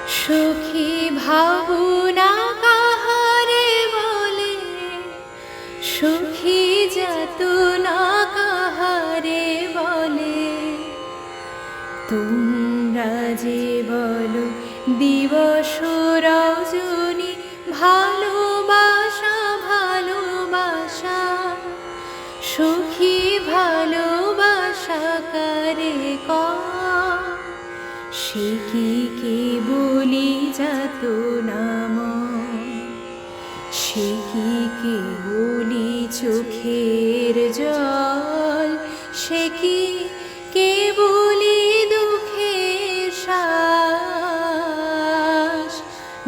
সুখী ভাবনা কাহারে বলে, সুখী যাতনা কাহারে বলে। তোমরা যে বলো দিবস রজনী, ভালোবাসা ভালোবাসা, সুখী ভালোবাসা কারে কয়? সে কি কেবলি যাতনাময়, সে কি কেবলি চোখের জল, সে কি কেবলি দুঃখের শ্বাস।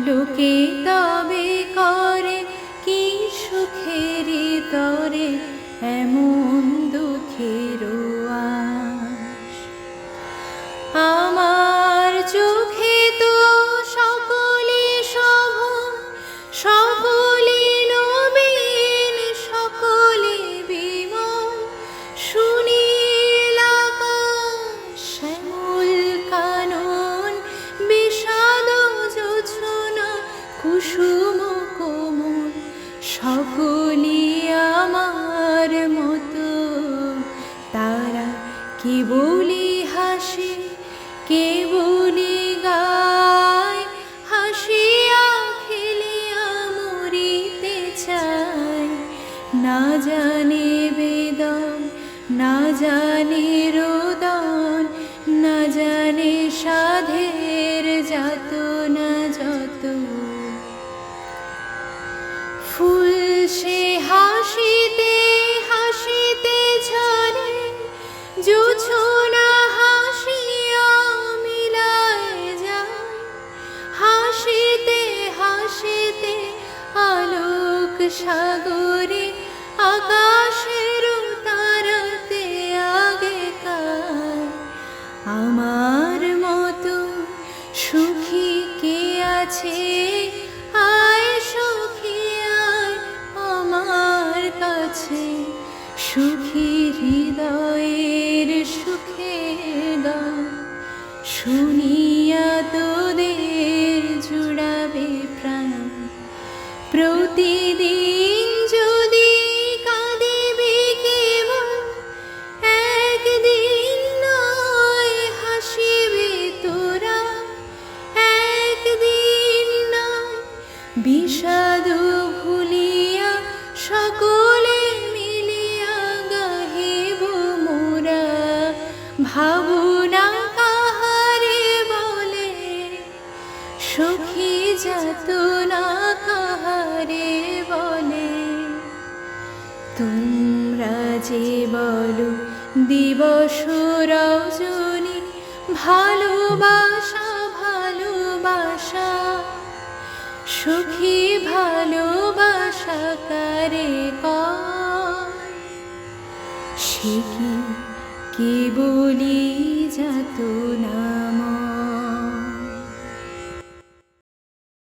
লোকে তবে করে কি সুখের তরে এমন দুঃখের আশ। আমার চোখে তো সকলে শোভন, সকলে নবীন, সকলে বিমল। সুনীল আকাশ, শ্যামল কানন, বিষাদ জোছনা, কুসুম কোমল, সকলি আমার মতো। তারা কেবলি হাসে, কেবলি গায়, হাসিয়া খেলিয়া মরিতে চায়। না জানে বেদন, না জানে রোদন, না জানে সাধের যাতনা যত। ফুল সে হাসিতে হাসিতে ঝরে, জোছনা হাসিয়া মিলায় যায়। হাসিতে হাসিতে আলোক সাগরে, আকাশের তারাতে আগেকার। আমার মতো সুখী কে আছে? আয় সখী আয় আমার কাছে, সুখী হৃদয়ের সুখের গান শুনিয়া তোদের জুড়াবে প্রাণ। প্রতিদিন যদি কাঁদিবি কেবল, একদিন নয় হাসিবি তোরা, একদিন নয়। বিষাদ ভুলিয়া সকলে মিলিয়া গাহিব মোরা, ভাবনা কাহারে বলে, সুখী যাতনা কাহারে বলে। তোমরা যে বলো দিবস রজনী, ভালোবাসা ভালোবাসা, সুখী ভালোবাসা কারে কয়? সে কি কেবলি যাতনাময়।